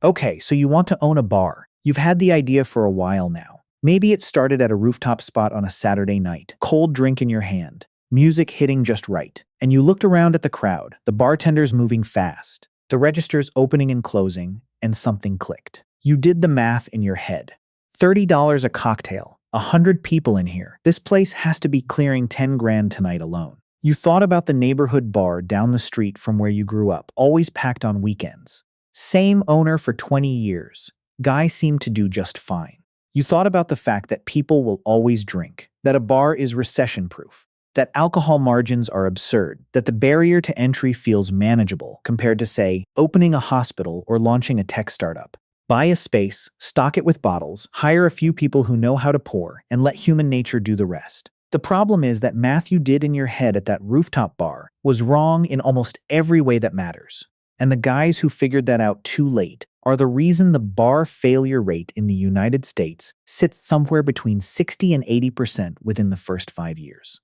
Okay, so you want to own a bar. You've had the idea for a while now. Maybe it started at a rooftop spot on a Saturday night, cold drink in your hand, music hitting just right, and you looked around at the crowd, the bartenders moving fast, the registers opening and closing, and something clicked. You did the math in your head. $30 a cocktail, 100 people in here. This place has to be clearing 10 grand tonight alone. You thought about the neighborhood bar down the street from where you grew up, always packed on weekends. Same owner for 20 years. Guy seemed to do just fine. You thought about the fact that people will always drink, that a bar is recession-proof, that alcohol margins are absurd, that the barrier to entry feels manageable compared to, say, opening a hospital or launching a tech startup. Buy a space, stock it with bottles, hire a few people who know how to pour, and let human nature do the rest. The problem is that math you did in your head at that rooftop bar was wrong in almost every way that matters. And the guys who figured that out too late are the reason the bar failure rate in the United States sits somewhere between 60 and 80% within the first 5 years.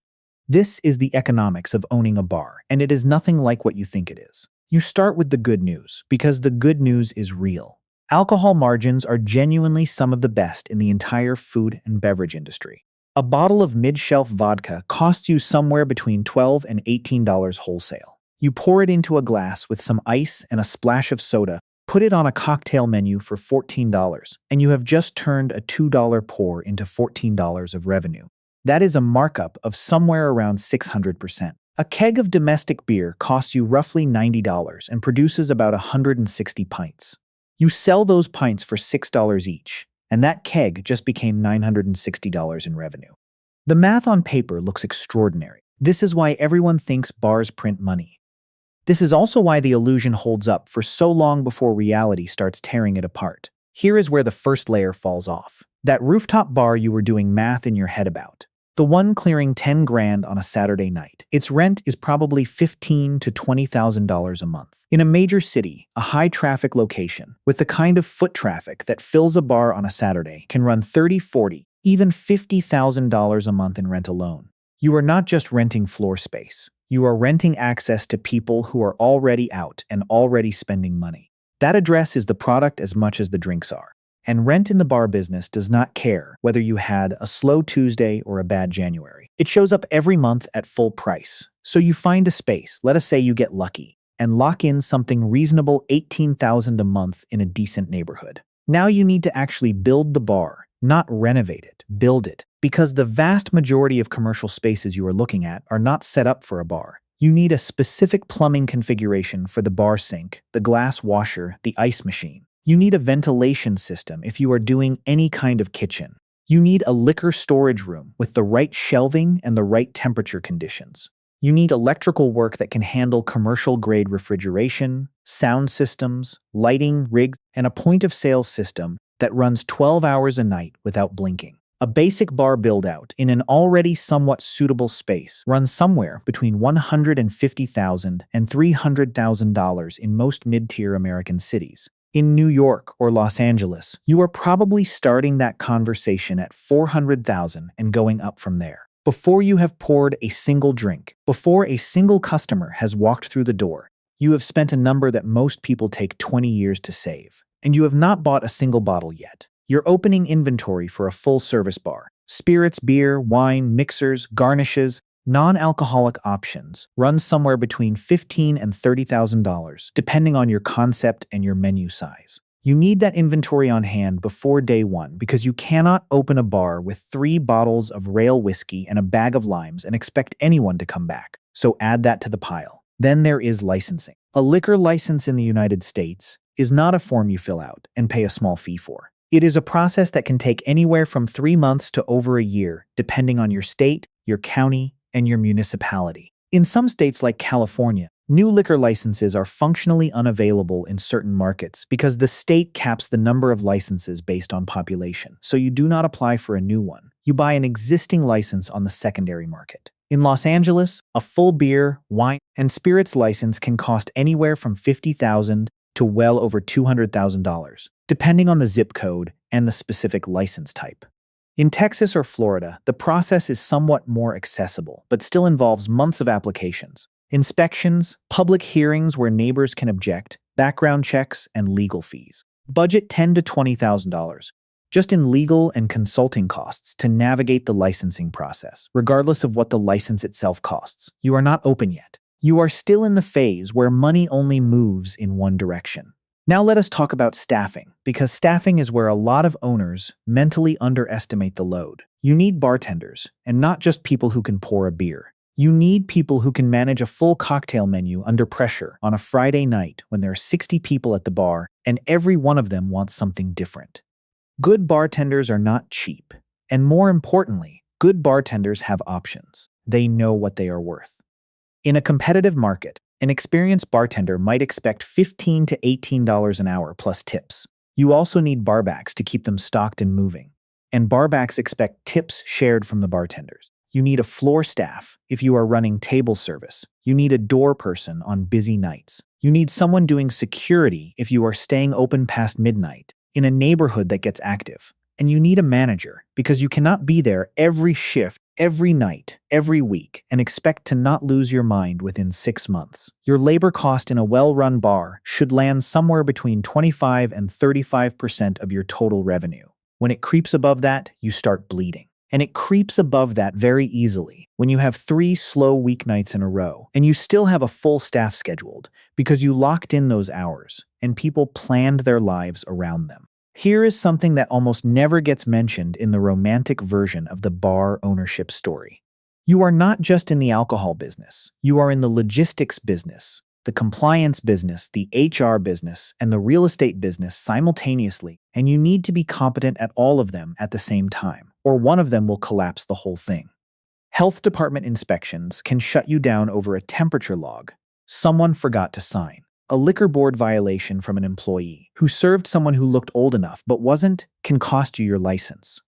This is the economics of owning a bar, and it is nothing like what you think it is. You start with the good news, because the good news is real. Alcohol margins are genuinely some of the best in the entire food and beverage industry. A bottle of mid-shelf vodka costs you somewhere between $12 and $18 wholesale. You pour it into a glass with some ice and a splash of soda, put it on a cocktail menu for $14, and you have just turned a $2 pour into $14 of revenue. That is a markup of somewhere around 600%. A keg of domestic beer costs you roughly $90 and produces about 160 pints. You sell those pints for $6 each, and that keg just became $960 in revenue. The math on paper looks extraordinary. This is why everyone thinks bars print money. This is also why the illusion holds up for so long before reality starts tearing it apart. Here is where the first layer falls off. That rooftop bar you were doing math in your head about. The one clearing 10 grand on a Saturday night. Its rent is probably $15,000 to $20,000 a month. In a major city, a high-traffic location, with the kind of foot traffic that fills a bar on a Saturday, can run $30,000, $40,000, even $50,000 a month in rent alone. You are not just renting floor space. You are renting access to people who are already out and already spending money. That address is the product as much as the drinks are. And rent in the bar business does not care whether you had a slow Tuesday or a bad January. It shows up every month at full price. So you find a space, let us say you get lucky, and lock in something reasonable $18,000 a month in a decent neighborhood. Now you need to actually build the bar, not renovate it, build it. Because the vast majority of commercial spaces you are looking at are not set up for a bar. You need a specific plumbing configuration for the bar sink, the glass washer, the ice machine. You need a ventilation system if you are doing any kind of kitchen. You need a liquor storage room with the right shelving and the right temperature conditions. You need electrical work that can handle commercial-grade refrigeration, sound systems, lighting, rigs, and a point-of-sale system that runs 12 hours a night without blinking. A basic bar build-out in an already somewhat suitable space runs somewhere between $150,000 and $300,000 in most mid-tier American cities. In New York or Los Angeles, you are probably starting that conversation at $400,000 and going up from there. Before you have poured a single drink, before a single customer has walked through the door, you have spent a number that most people take 20 years to save. And you have not bought a single bottle yet. Your opening inventory for a full-service bar, spirits, beer, wine, mixers, garnishes, non-alcoholic options, runs somewhere between $15,000 and $30,000, depending on your concept and your menu size. You need that inventory on hand before day one because you cannot open a bar with 3 bottles of rail whiskey and a bag of limes and expect anyone to come back. So add that to the pile. Then there is licensing. A liquor license in the United States is not a form you fill out and pay a small fee for. It is a process that can take anywhere from 3 months to over a year, depending on your state, your county, and your municipality. In some states like California, new liquor licenses are functionally unavailable in certain markets because the state caps the number of licenses based on population, so you do not apply for a new one. You buy an existing license on the secondary market. In Los Angeles, a full beer, wine, and spirits license can cost anywhere from $50,000 to well over $200,000, depending on the zip code and the specific license type. In Texas or Florida, the process is somewhat more accessible, but still involves months of applications, inspections, public hearings where neighbors can object, background checks, and legal fees. Budget $10 to $20,000 just in legal and consulting costs to navigate the licensing process, regardless of what the license itself costs. You are not open yet. You are still in the phase where money only moves in one direction. Now let us talk about staffing, because staffing is where a lot of owners mentally underestimate the load. You need bartenders, and not just people who can pour a beer. You need people who can manage a full cocktail menu under pressure on a Friday night when there are 60 people at the bar and every one of them wants something different. Good bartenders are not cheap, and more importantly, good bartenders have options. They know what they are worth. In a competitive market, an experienced bartender might expect $15 to $18 an hour plus tips. You also need barbacks to keep them stocked and moving, and barbacks expect tips shared from the bartenders. You need a floor staff if you are running table service. You need a door person on busy nights. You need someone doing security if you are staying open past midnight in a neighborhood that gets active. And you need a manager because you cannot be there every shift, every night, every week, and expect to not lose your mind within 6 months. Your labor cost in a well-run bar should land somewhere between 25 and 35% of your total revenue. When it creeps above that, you start bleeding. And it creeps above that very easily when you have 3 slow weeknights in a row and you still have a full staff scheduled because you locked in those hours and people planned their lives around them. Here is something that almost never gets mentioned in the romantic version of the bar ownership story. You are not just in the alcohol business. You are in the logistics business, the compliance business, the HR business, and the real estate business simultaneously, and you need to be competent at all of them at the same time, or one of them will collapse the whole thing. Health department inspections can shut you down over a temperature log someone forgot to sign, a liquor board violation from an employee who served someone who looked old enough but wasn't can cost you your license.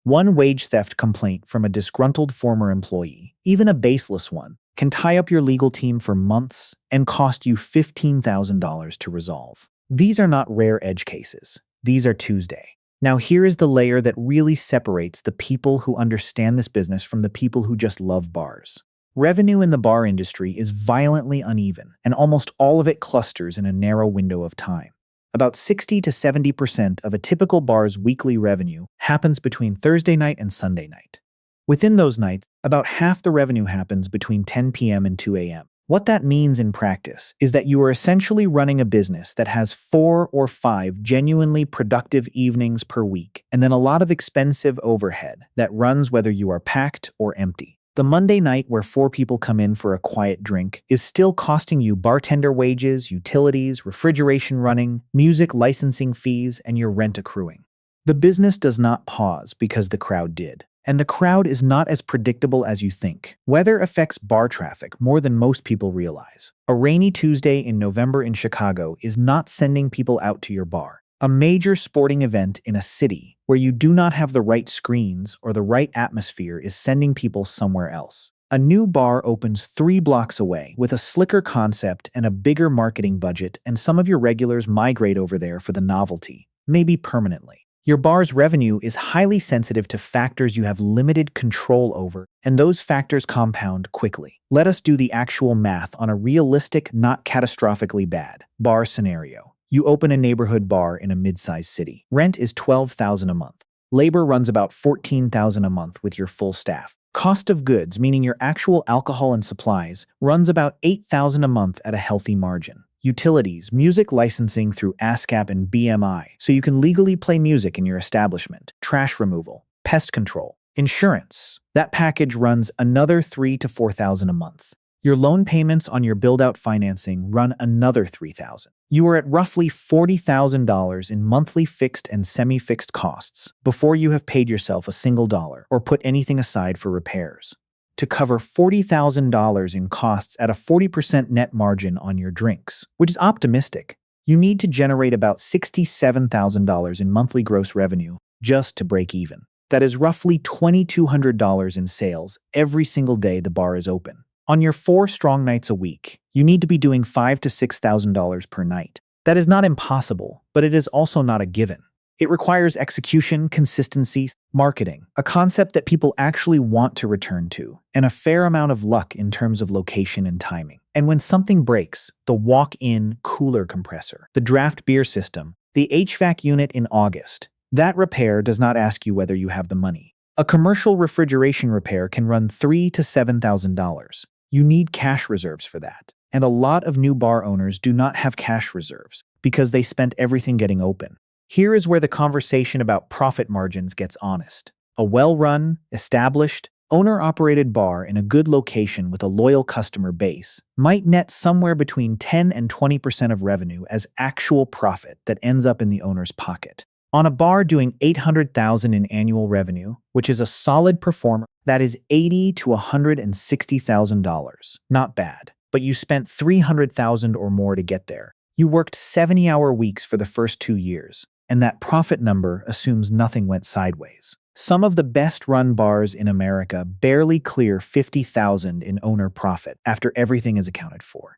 One wage theft complaint from a disgruntled former employee, even a baseless one, can tie up your legal team for months and cost you $15,000 to resolve. These are not rare edge cases. These are Tuesday. Now here is the layer that really separates the people who understand this business from the people who just love bars. Revenue in the bar industry is violently uneven, and almost all of it clusters in a narrow window of time. About 60 to 70% of a typical bar's weekly revenue happens between Thursday night and Sunday night. Within those nights, about half the revenue happens between 10 p.m. and 2 a.m. What that means in practice is that you are essentially running a business that has 4 or 5 genuinely productive evenings per week, and then a lot of expensive overhead that runs whether you are packed or empty. The Monday night where 4 people come in for a quiet drink is still costing you bartender wages, utilities, refrigeration running, music licensing fees, and your rent accruing. The business does not pause because the crowd did. And the crowd is not as predictable as you think. Weather affects bar traffic more than most people realize. A rainy Tuesday in November in Chicago is not sending people out to your bar. A major sporting event in a city where you do not have the right screens or the right atmosphere is sending people somewhere else. A new bar opens 3 blocks away with a slicker concept and a bigger marketing budget, and some of your regulars migrate over there for the novelty, maybe permanently. Your bar's revenue is highly sensitive to factors you have limited control over, and those factors compound quickly. Let us do the actual math on a realistic, not catastrophically bad, bar scenario. You open a neighborhood bar in a mid-sized city. Rent is $12,000 a month. Labor runs about $14,000 a month with your full staff. Cost of goods, meaning your actual alcohol and supplies, runs about $8,000 a month at a healthy margin. Utilities, music licensing through ASCAP and BMI, so you can legally play music in your establishment. Trash removal, pest control, insurance. That package runs another $3,000 to $4,000 a month. Your loan payments on your build-out financing run another $3,000. You are at roughly $40,000 in monthly fixed and semi-fixed costs before you have paid yourself a single dollar or put anything aside for repairs. To cover $40,000 in costs at a 40% net margin on your drinks, which is optimistic, you need to generate about $67,000 in monthly gross revenue just to break even. That is roughly $2,200 in sales every single day the bar is open. On your 4 strong nights a week, you need to be doing $5,000 to $6,000 per night. That is not impossible, but it is also not a given. It requires execution, consistency, marketing, a concept that people actually want to return to, and a fair amount of luck in terms of location and timing. And when something breaks, the walk-in cooler compressor, the draft beer system, The HVAC unit in August. That repair does not ask you whether you have the money. A commercial refrigeration repair can run $3,000 to $7,000. You need cash reserves for that. And a lot of new bar owners do not have cash reserves because they spent everything getting open. Here is where the conversation about profit margins gets honest. A well-run, established, owner-operated bar in a good location with a loyal customer base might net somewhere between 10 and 20% of revenue as actual profit that ends up in the owner's pocket. On a bar doing $800,000 in annual revenue, which is a solid performer, that is $80,000 to $160,000. Not bad, but you spent $300,000 or more to get there. You worked 70-hour weeks for the first 2 years, and that profit number assumes nothing went sideways. Some of the best-run bars in America barely clear $50,000 in owner profit after everything is accounted for.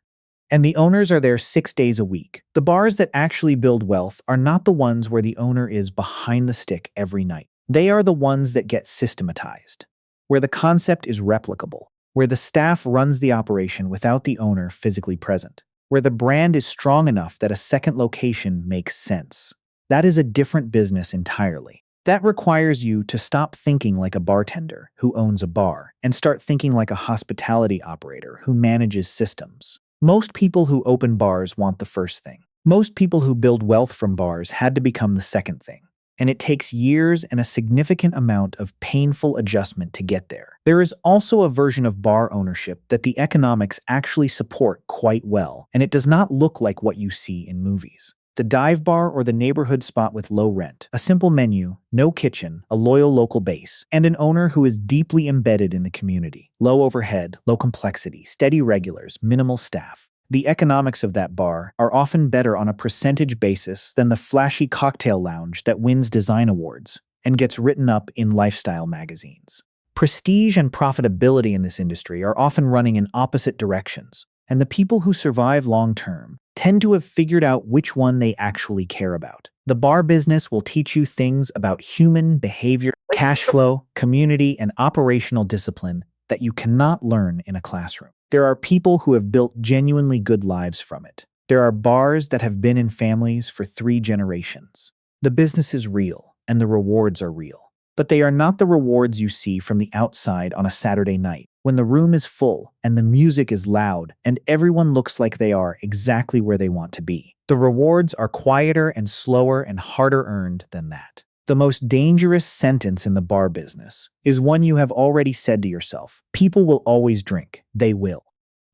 And the owners are there 6 days a week. The bars that actually build wealth are not the ones where the owner is behind the stick every night. They are the ones that get systematized, where the concept is replicable, where the staff runs the operation without the owner physically present, where the brand is strong enough that a second location makes sense. That is a different business entirely. That requires you to stop thinking like a bartender who owns a bar and start thinking like a hospitality operator who manages systems. Most people who open bars want the first thing. Most people who build wealth from bars had to become the second thing. And it takes years and a significant amount of painful adjustment to get there. There is also a version of bar ownership that the economics actually support quite well, and it does not look like what you see in movies. The dive bar or the neighborhood spot with low rent, a simple menu, no kitchen, a loyal local base, and an owner who is deeply embedded in the community. Low overhead, low complexity, steady regulars, minimal staff. The economics of that bar are often better on a percentage basis than the flashy cocktail lounge that wins design awards and gets written up in lifestyle magazines. Prestige and profitability in this industry are often running in opposite directions, and the people who survive long-term tend to have figured out which one they actually care about. The bar business will teach you things about human behavior, cash flow, community, and operational discipline that you cannot learn in a classroom. There are people who have built genuinely good lives from it. There are bars that have been in families for 3 generations. The business is real, and the rewards are real. But they are not the rewards you see from the outside on a Saturday night, when the room is full and the music is loud and everyone looks like they are exactly where they want to be. The rewards are quieter and slower and harder earned than that. The most dangerous sentence in the bar business is one you have already said to yourself. People will always drink. They will.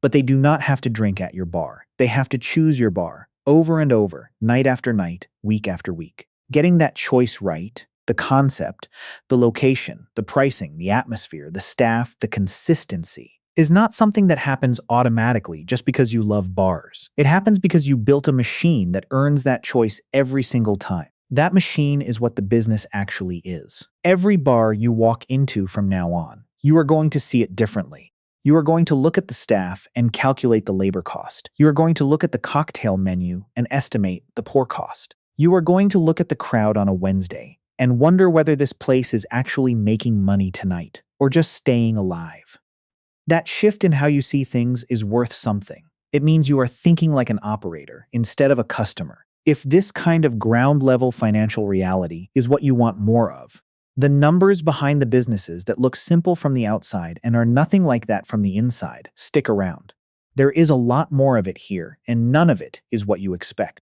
But they do not have to drink at your bar. They have to choose your bar over and over, night after night, week after week. Getting that choice right, the concept, the location, the pricing, the atmosphere, the staff, the consistency, is not something that happens automatically just because you love bars. It happens because you built a machine that earns that choice every single time. That machine is what the business actually is. Every bar you walk into from now on, you are going to see it differently. You are going to look at the staff and calculate the labor cost. You are going to look at the cocktail menu and estimate the pour cost. You are going to look at the crowd on a Wednesday and wonder whether this place is actually making money tonight or just staying alive. That shift in how you see things is worth something. It means you are thinking like an operator instead of a customer. If this kind of ground-level financial reality is what you want more of, the numbers behind the businesses that look simple from the outside and are nothing like that from the inside stick around. There is a lot more of it here, and none of it is what you expect.